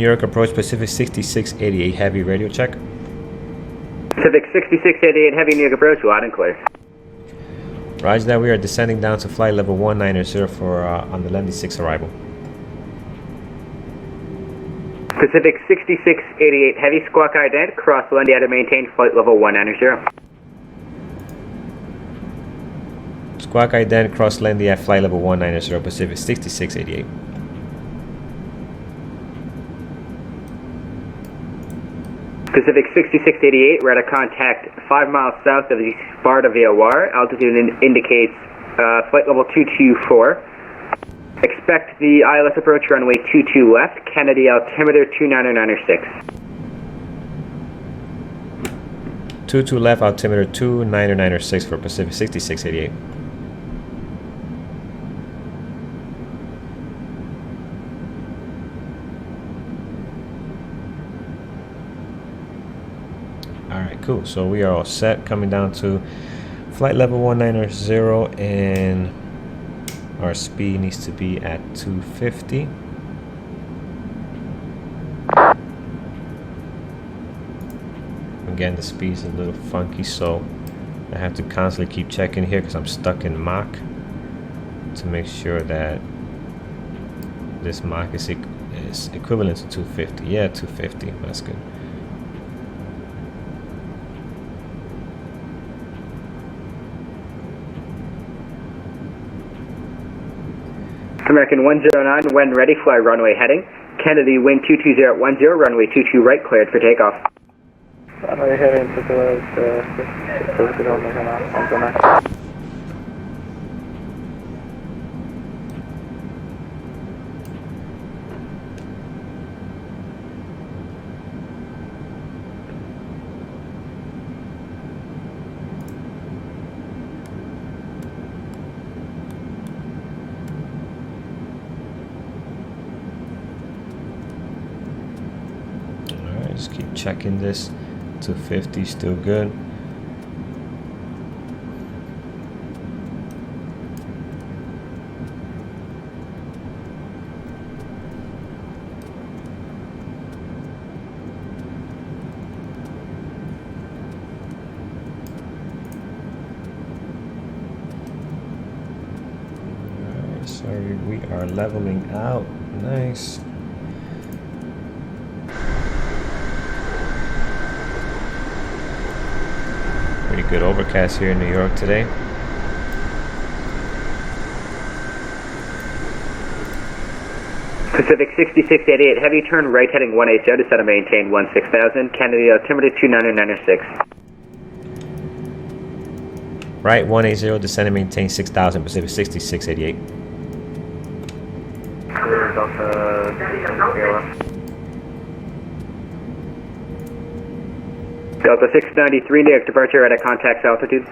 New York approach Pacific 6688 heavy radio check. Pacific 6688 heavy New York approach, loud and clear. Roger that, we are descending down to flight level 190 for on the LENDY 6 arrival. Pacific 6688 heavy squawk ident, cross LENDY at a maintained flight level 190. Squawk ident, cross LENDY at flight level 190 Pacific 6688. Pacific 6688, radar contact 5 miles south of the Sparta VOR. Altitude indicates flight level 224. Expect the ILS approach runway 22 left, Kennedy altimeter 2996. 22 left, altimeter 2996 for Pacific 6688. Alright, cool. So we are all set, coming down to flight level 190 and our speed needs to be at 250. Again, the speed is a little funky, so I have to constantly keep checking here because I'm stuck in Mach to make sure that this Mach is equivalent to 250. Yeah, 250. That's good. American 109, when ready, fly runway heading. Kennedy, wind 22010, runway 22 right, cleared for takeoff. Runway heading to the Just keep checking this. 250 still good. Alright, sorry, we are leveling out. Nice. Pretty good overcast here in New York today. Pacific 6688, heavy turn right heading 180, descend and maintain 16,000, Kennedy altimeter 2996. Right 180, descend and maintain 6,000, Pacific 6688. Clear Delta. Delta 693, New York departure at a contact altitude.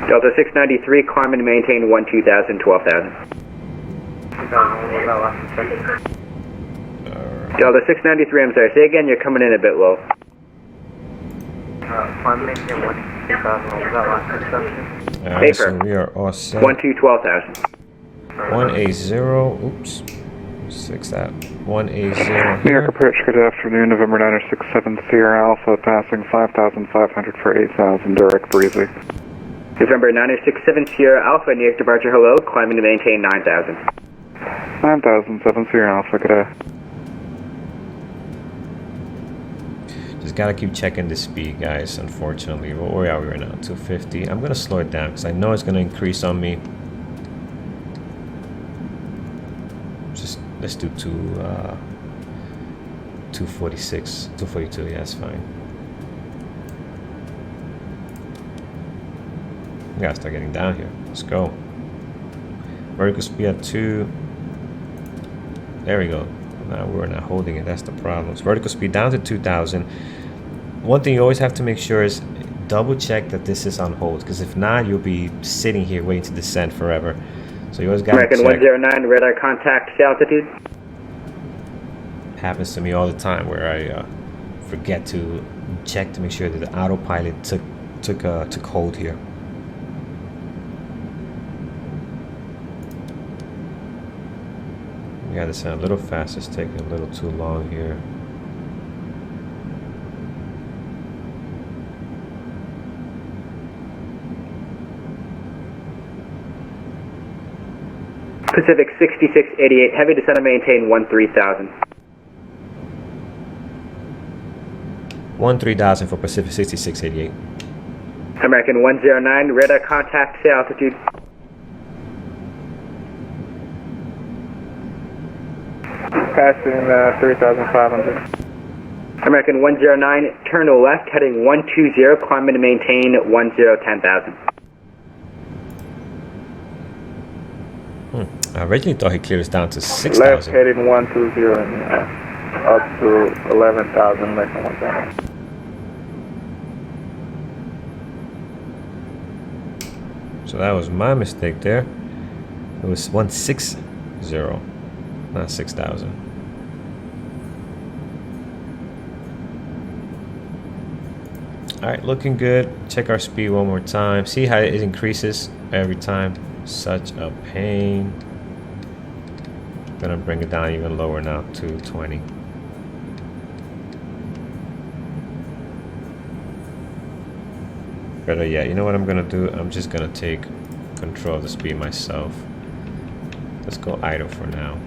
Delta 693, climb and maintain 12,000, 12,000. Delta 693, I'm sorry, say again, you're coming in a bit low. Climb and maintain 12,000, what was that last instruction? Alright, so we are all set. 12,000. 180, oops. 6 that. 180 New York approach, good afternoon, November 967 Sierra Alpha, passing 5,500 for 8,000, direct breezy. November 967 Sierra Alpha, New York departure, hello, climbing to maintain 9,000. 9,007 Sierra Alpha, good day. Just gotta keep checking the speed, guys, unfortunately. Where are we right now? 250. I'm gonna slow it down because I know it's gonna increase on me. Just let's do 246, 242, yeah, that's fine. We gotta start getting down here. Let's go. Vertical speed at 2. There we go. Now we're not holding it, that's the problem. So vertical speed down to 2,000. One thing you always have to make sure is double check that this is on hold, because if not, you'll be sitting here waiting to descend forever. So you always gotta American check. 109, radar contact altitude. Happens to me all the time where I forget to check to make sure that the autopilot took hold here. We got this a little fast. It's taking a little too long here. Pacific 6688, heavy descend and maintain 13,000. 13,000 for Pacific 6688. American 109, radar contact, say altitude. Passing 3,500. American 109, turn to left, heading 120, climb and maintain 10,000. I originally thought he cleared us down to Left 6,000. heading 120 and up to 11,000 less than 1,000. So that was my mistake there. It was 160, not 6,000. Alright, looking good. Check our speed one more time. See how it increases every time. Such a pain. Gonna bring it down even lower now to 20. Better yet, you know what I'm gonna do? I'm just gonna take control of the speed myself. Let's go idle for now.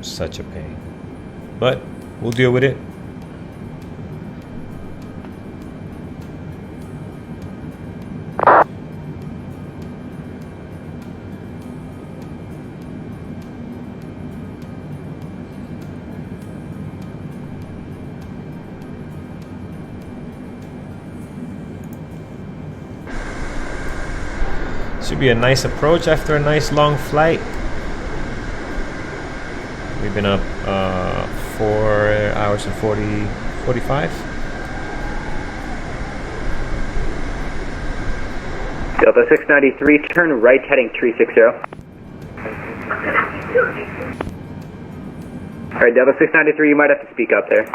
Such a pain, but we'll deal with it. Should be a nice approach after a nice long flight. We've been up 4 hours and 45. Delta 693, turn right, heading 360. Alright, Delta 693, you might have to speak up there.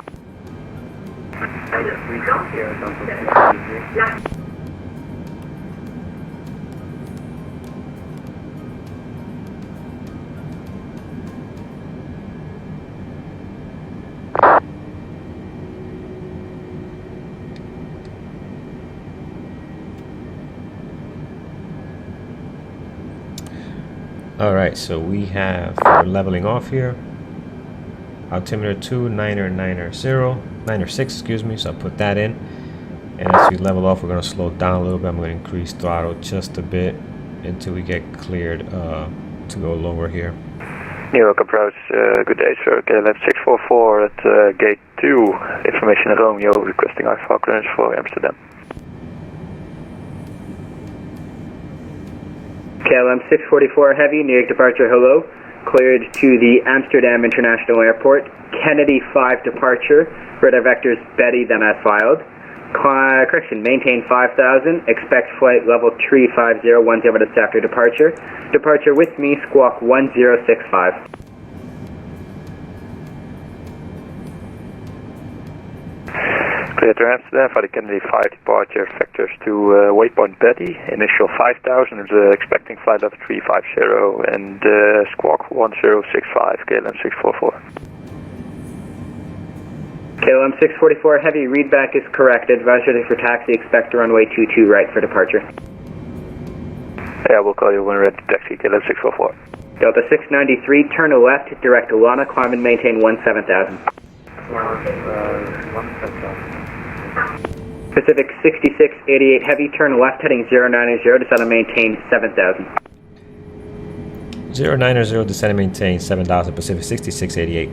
Alright, so we're leveling off here. Altimeter 29906, excuse me, so I'll put that in. And as we level off, we're going to slow down a little bit. I'm going to increase throttle just a bit until we get cleared to go lower here. New York approach, good day sir, KLAX 644 at gate 2, information Romeo requesting IFR clearance for Amsterdam. KLM 644 heavy, New York departure, hello. Cleared to the Amsterdam International Airport. Kennedy 5 departure, radar vectors Betty, then as filed. Correction, maintain 5,000, expect flight level 35010 minutes after departure. Departure with me, squawk 1065. Clear to Amsterdam for the Kennedy 5 departure, vectors to waypoint Betty, initial 5,000, expecting flight level 350 and squawk 1065, KLM 644. KLM 644 heavy, readback is correct. Advisory for taxi, expect runway 22 right for departure. Yeah, we'll call you when we're ready to taxi, KLM 644. Delta 693, turn to left, direct to Lana, climb and maintain 17,000. Pacific 6688 heavy, turn left heading 090, descend and maintain 7,000. 090, descend and maintain 7,000, Pacific 6688.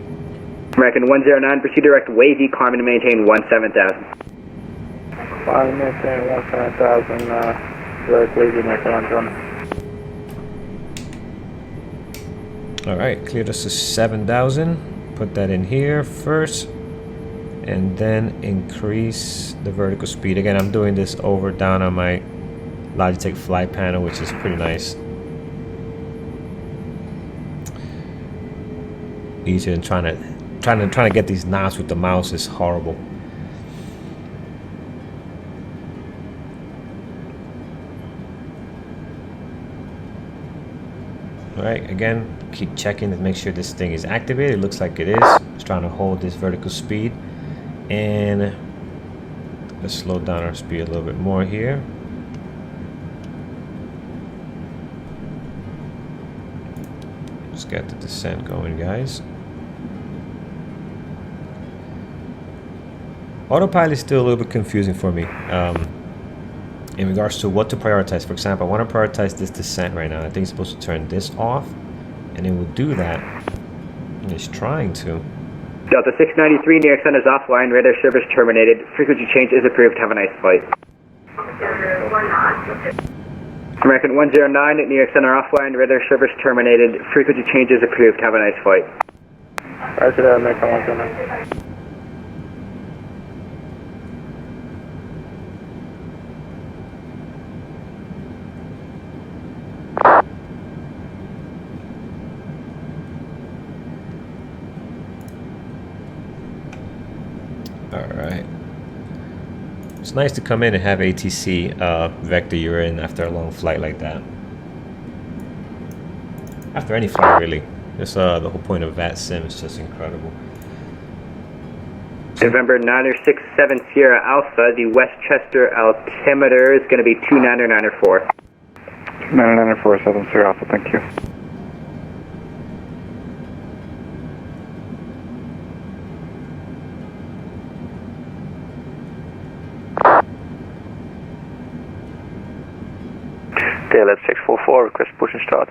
American 109, proceed direct wavy, climb and maintain 17,000. Climb and maintain 17,000, direct wavy, maintain 1. Alright, cleared us to 7,000. Put that in here first. And then increase the vertical speed. Again, I'm doing this over down on my Logitech flight panel, which is pretty nice. Easier than trying to get these knobs with the mouse is horrible. All right, again, keep checking to make sure this thing is activated. It looks like it is. It's trying to hold this vertical speed. And let's slow down our speed a little bit more here. Let's get the descent going, guys. Autopilot is still a little bit confusing for me in regards to what to prioritize. For example, I want to prioritize this descent right now. I think it's supposed to turn this off, and it will do that. And it's trying to. Delta 693, New York Center is offline. Radar service terminated. Frequency change is approved. Have a nice flight. American 109 at New York Center offline. Radar service terminated. Frequency change is approved. Have a nice flight. Roger, American 109. Alright. It's nice to come in and have ATC vector you're in after a long flight like that. After any flight, really. It's the whole point of VATSIM is just incredible. November 967 Sierra Alpha, the Westchester altimeter is going to be 29904. 99470 Sierra Alpha, thank you. KLAX 644, request push and start.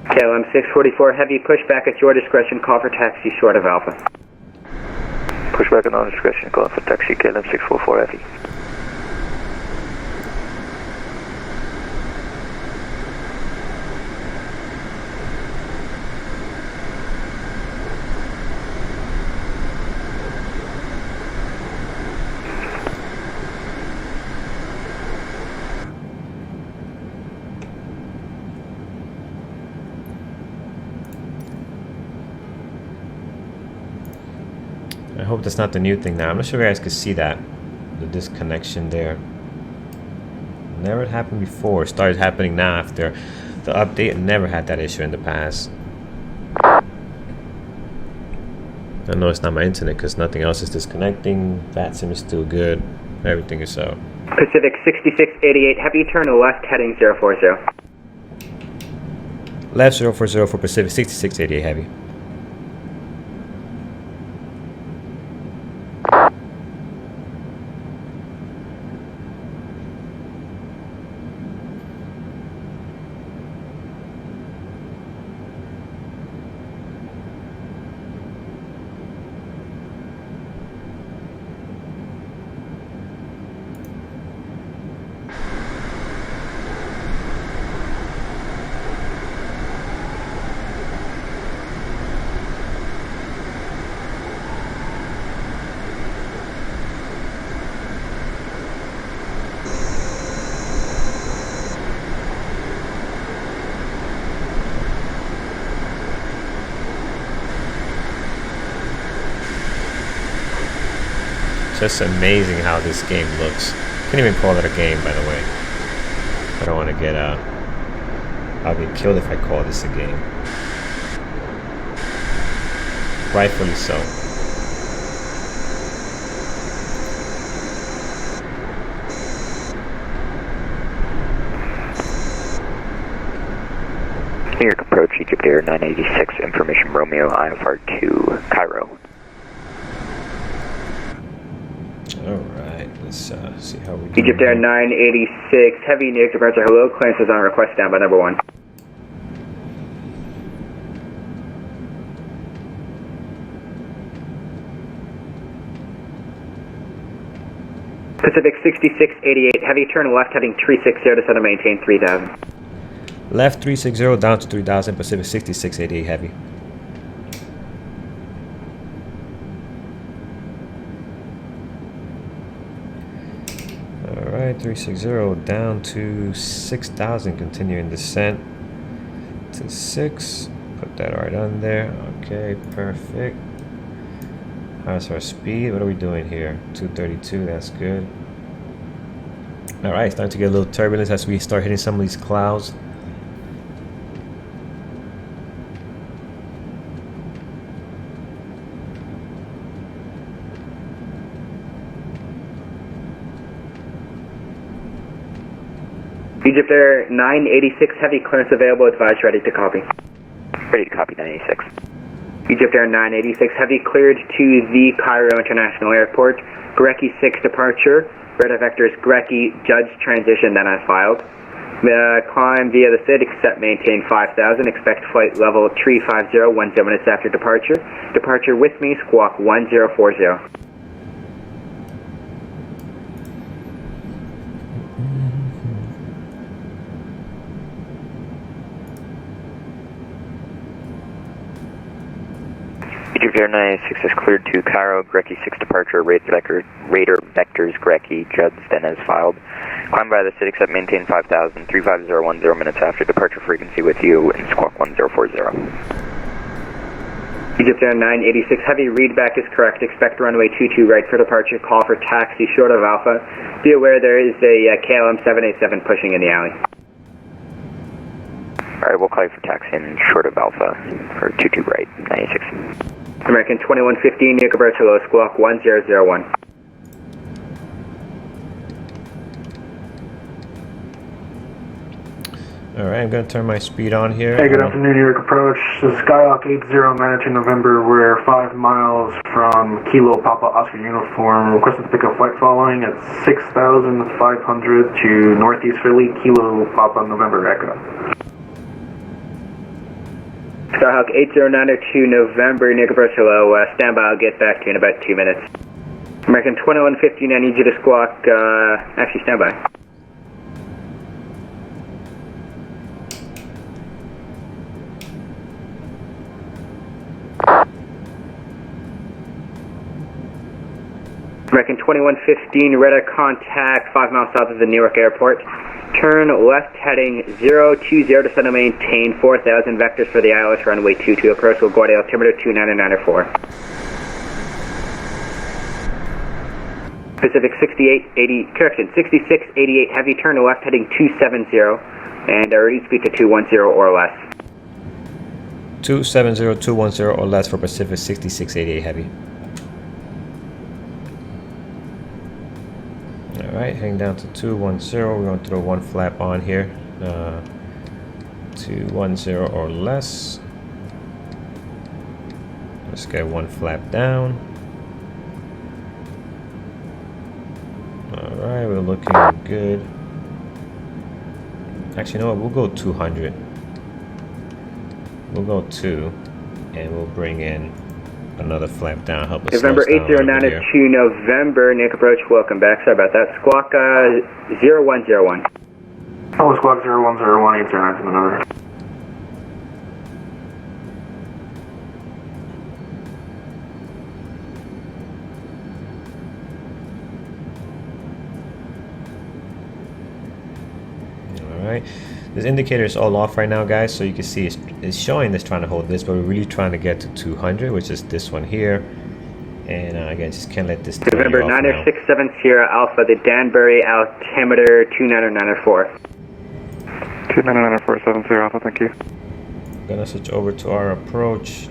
KLM 644, heavy pushback at your discretion. Call for taxi short of Alpha. Pushback at on discretion, call for taxi, KLM 644 heavy. I hope that's not the new thing now. I'm not sure if you guys could see that. The disconnection there. Never happened before. It started happening now after the update. Never had that issue in the past. I know it's not my internet because nothing else is disconnecting. VATSIM is still good. Everything is so. Pacific 6688, heavy turn left heading 040. Left 040 for Pacific 6688 heavy. Just amazing how this game looks. Can't even call it a game, by the way. I don't want to get I'll get killed if I call this a game. Rightfully so. New York approach, Egypt Air 986, information Romeo, IFR 2, Cairo. Alright, let's see how we do. Egypt Air 986, heavy New York departure, hello, clearance is on request, stand by number 1. Pacific 6688, heavy turn left heading 360 to center maintain 3000. Left 360 down to 3000, Pacific 6688 heavy. Alright, 360 down to 6000, continuing descent to 6. Put that right on there. Okay, perfect. How's our speed? What are we doing here? 232, that's good. Alright, starting to get a little turbulence as we start hitting some of these clouds. Egypt Air 986 Heavy, clearance available, advise ready to copy. Ready to copy 986. Egypt Air 986 Heavy, cleared to the Cairo International Airport. Grecki 6 departure. Radar vectors Grecki, Judge transition, then as filed. Climb via the SID, accept maintain 5000. Expect flight level 350, 10 minutes after departure. Departure with me, squawk 1040. Egypt Air 986 is cleared to Cairo, Grecki 6 departure, radar vectors Grecki, Juds, then as filed. Climb by the SID, accept maintain 5000, 350, 10 minutes after departure frequency with you, and squawk 1040. Egypt Air 986 Heavy, readback is correct. Expect runway 22 right for departure. Call for taxi short of Alpha. Be aware there is a KLM 787 pushing in the alley. Alright, we'll call you for taxi in short of Alpha for 22 right, 96. American 2115, New Cabrera Low, squawk 1001. Alright, I'm going to turn my speed on here. Hey, good afternoon, New York approach. This is Skyhawk 80 Managing November. We're 5 miles from Kilo Papa Oscar Uniform. Requested to pick up flight following at 6,500 to Northeast Philly, Kilo Papa November Echo. Skyhawk 8092 November, New Cabrera, stand by, I'll get back to you in about 2 minutes. American 2115, I need you to squawk, actually stand by. American 2115, radar contact 5 miles south of the Newark Airport. Turn left heading 020 to center maintain 4000 vectors for the ILS runway 22. Approach will go to altimeter 2994. Pacific 6688 heavy, turn left heading 270 and ready speed to 210 or less. 270, 210 or less for Pacific 6688 heavy. Alright, heading down to 210. We're going to throw one flap on here. 210 or less. Let's get one flap down. Alright, we're looking good. Actually, you know what? We'll go 200. We'll go 2. And we'll bring in another flap down, help us November 8092, November, Nick approach, welcome back. Sorry about that. Squawk 0101. Hello, Squawk 0101, 809 November. Alright. This indicator is all off right now, guys, so you can see it's showing it's trying to hold this, but we're really trying to get to 200, which is this one here. And again, just can't let this November 9067 Sierra Alpha, the Danbury altimeter 2994. 299470 Alpha, thank you. Gonna switch over to our approach.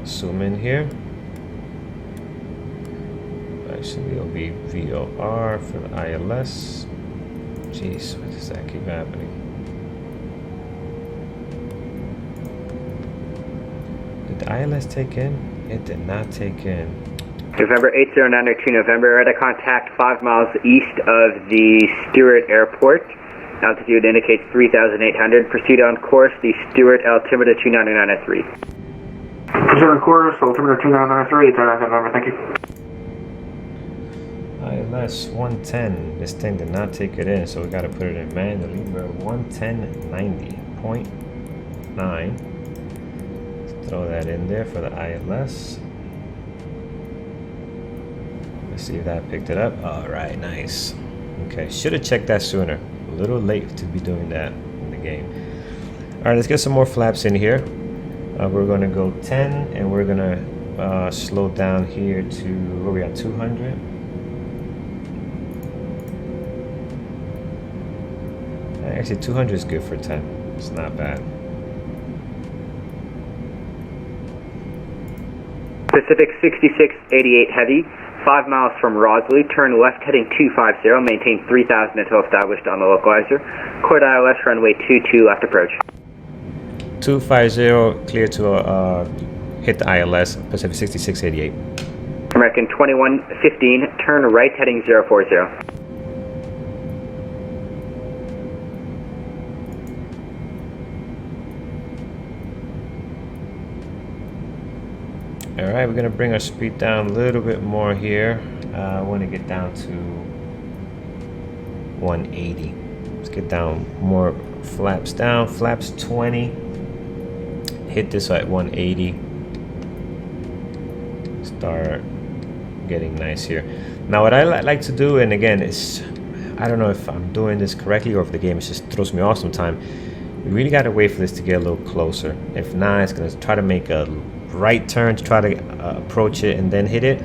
Zoom in here. Actually, it'll be VOR for the ILS. Jeez, why does that keep happening? Did the ILS take in? It did not take in. November 8092, November, radar contact 5 miles east of the Stewart Airport. Altitude indicates 3,800. Proceed on course, the Stewart altimeter 2993. Proceed on course, altimeter 2993, 809 November, thank you. ILS 110. This thing did not take it in, so we got to put it in manually. We're 110.90.9. Throw that in there for the ILS. Let's see if that picked it up. All right, nice. Okay, should have checked that sooner. A little late to be doing that in the game. All right, let's get some more flaps in here. We're going to go 10, and we're going to slow down here to where we at 200. Actually, 200 is good for 10. It's not bad. Pacific 6688 Heavy, 5 miles from Rosley, turn left heading 250, maintain 3000 until established on the localizer. Cleared ILS, runway 22 left approach. 250, clear to hit the ILS, Pacific 6688. American 2115, turn right heading 040. Alright, we're gonna bring our speed down a little bit more here. I want to get down to 180. Let's get down more flaps down. Flaps 20. Hit this at 180. Start getting nice here. Now what I like to do, and again, it's, I don't know if I'm doing this correctly or if the game just throws me off sometime. You really got to wait for this to get a little closer. If not, it's going to try to make a right turn to try to approach it and then hit it.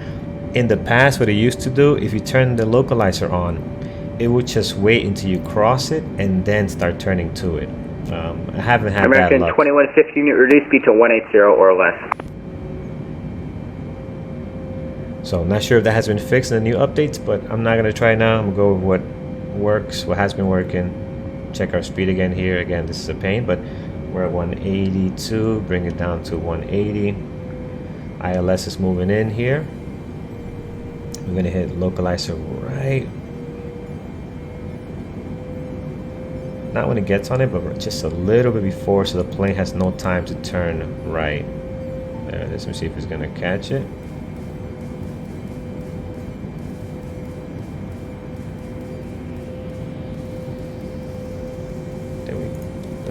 In the past, what it used to do, if you turn the localizer on, it would just wait until you cross it and then start turning to it. I haven't had American that luck. 2115, reduce speed to 180 or less. So I'm not sure if that has been fixed in the new updates, but I'm not going to try now. I'm going to go with what works, what has been working. Check our speed again here. Again, this is a pain, but we're at 182. Bring it down to 180. ILS is moving in here. We're going to hit localizer right. Not when it gets on it, but just a little bit before, so the plane has no time to turn right. There it is. Let me see if it's going to catch it.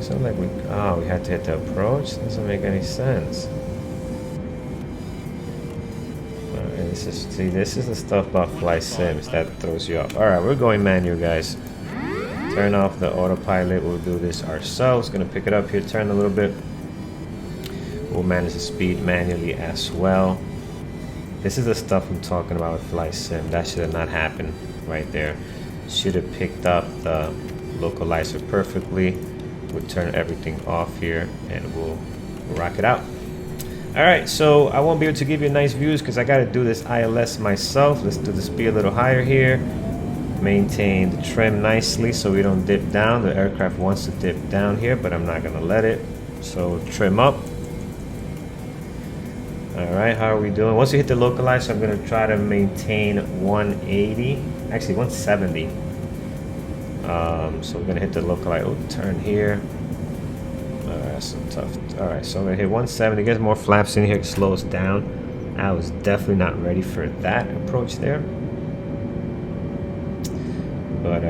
Sound like we had to hit the approach. Doesn't make any sense. And this is the stuff about flight sims that throws you off. All right, we're going manual, guys. Turn off the autopilot. We'll do this ourselves. Gonna pick it up here. Turn a little bit. We'll manage the speed manually as well. This is the stuff I'm talking about with flight sim. That should have not happened right there. Should have picked up the localizer perfectly. We'll turn everything off here and we'll rock it out. All right, so I won't be able to give you nice views because I got to do this ILS myself. Let's do the speed a little higher here. Maintain the trim nicely so we don't dip down. The aircraft wants to dip down here, but I'm not going to let it. So trim up. All right, how are we doing? Once you hit the localizer, I'm going to try to maintain 180, actually 170. So we're gonna hit the localizer. Oh, turn here. That's so tough. All right, so I'm gonna hit 170. Get more flaps in here to slow us down. I was definitely not ready for that approach there. But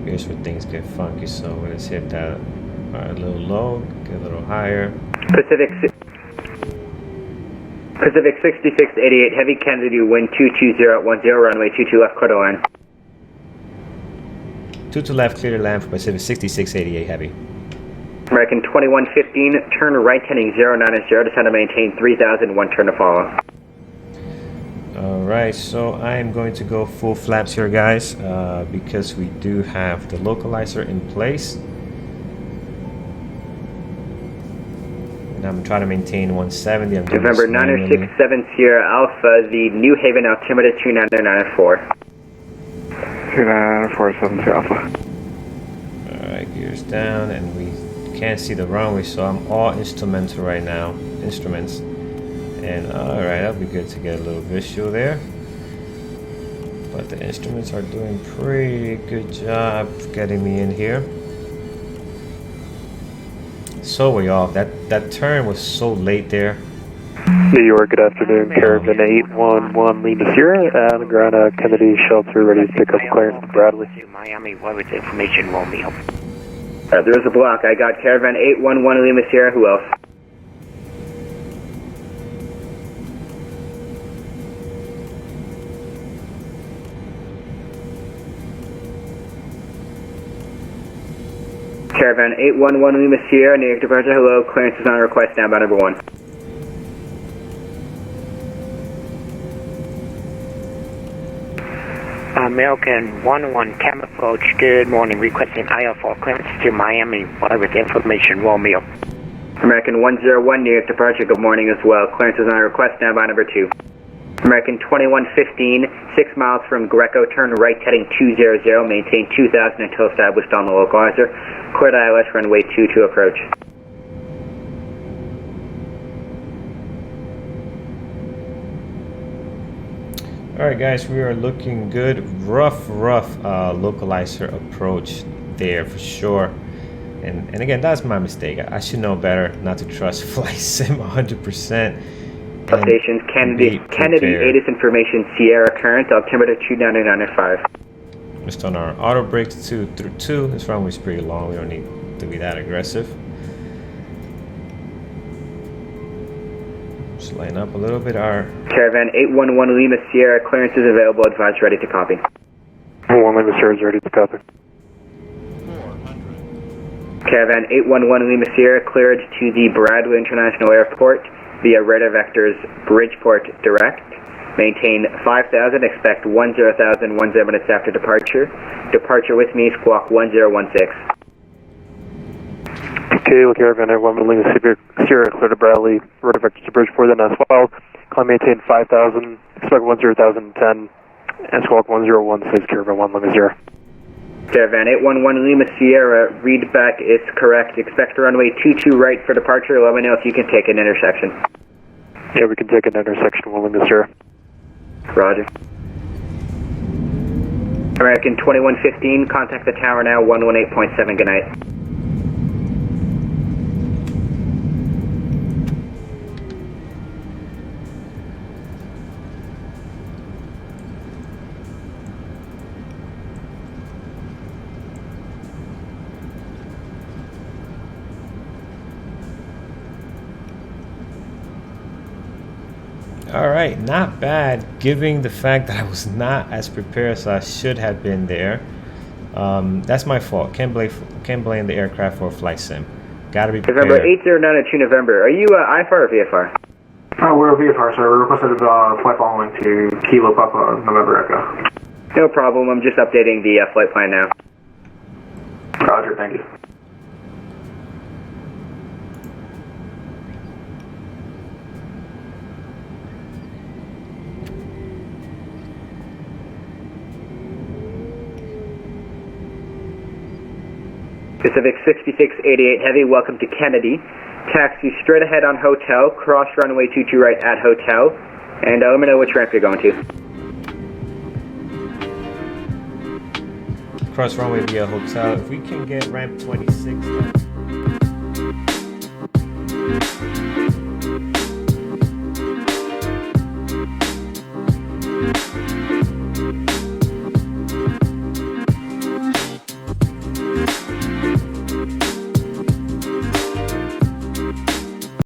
here's where things get funky. So let's hit that a little low, get a little higher. Pacific 6688, heavy Kennedy, wind 22010, runway 22 left, quarter line. 2 to left, clear to land for Pacific 6688 heavy. American 2115, turn right heading 090, descend to maintain 3000, one turn to follow. Alright, so I'm going to go full flaps here, guys, because we do have the localizer in place. And I'm trying to maintain 170. I'm doing November 967 Sierra Alpha, the New Haven altimeter 2994. 2947 Alpha. Alright, gears down, and we can't see the runway, so I'm all instrumental right now. Instruments. And alright, that'll be good to get a little visual there. But the instruments are doing pretty good job getting me in here. So way off. That turn was so late there. New York, good afternoon. Caravan 811 Lima Sierra, on the ground Kennedy Shelter, ready to pick up clearance to Bradley. Miami, what was the information, Romeo? There's a block. I got Caravan 811 Lima Sierra. Who else? Caravan 811 Lima Sierra, New York departure. Hello, clearance is on request. Stand by number 1. American 11 Camouflage, good morning, requesting IL4 clearance to Miami, what was the information, Romeo? American 101, New York departure, good morning as well. Clearance is on request, stand by number 2. American 2115, 6 miles from Greco, turn right heading 200, maintain 2000 until established on the localizer. Cleared ILS runway 22 approach. Alright guys, we are looking good. Rough localizer approach there for sure. And again, that's my mistake. I should know better not to trust FlightSim 100%. Stations, Kennedy, ATIS information, Sierra current, altimeter 299.5. Just on our auto brakes 2 through 2. This runway is pretty long. We don't need to be that aggressive. Just line up a little bit. Our Caravan 811 Lima Sierra, clearance is available. Advise ready to copy. 1 Lima Sierra is ready to copy. Caravan 811 Lima Sierra, cleared to the Bradley International Airport via radar vectors Bridgeport direct. Maintain 5,000, expect 10,000 10 minutes after departure. Departure with me, squawk 1016. Okay, Caravan 811 Lima Sierra, clear to Bradley, radar vectors to Bridgeport then as well. Climb maintain 5,000, expect 10,010, and squawk 1016, Caravan 1 Lima Sierra. Caravan 811 Lima Sierra, read back is correct. Expect runway 22 right for departure. Let me know if you can take an intersection. Yeah, we can take an intersection, 1 Lima Sierra. Roger. American 2115, contact the tower now, 118.7, good night. Alright, not bad, given the fact that I was not as prepared as I should have been there. That's my fault. Can't blame the aircraft for FlightSim. Gotta be prepared. November 8092 November. Are you IFR or VFR? We're VFR, sir. We requested flight following to Kilo Papa November Echo. No problem. I'm just updating the flight plan now. Roger, thank you. Pacific 6688 Heavy, welcome to Kennedy. Taxi straight ahead on hotel, cross runway 22 right at hotel, and let me know which ramp you're going to. Cross runway via hotel. If we can get ramp 26.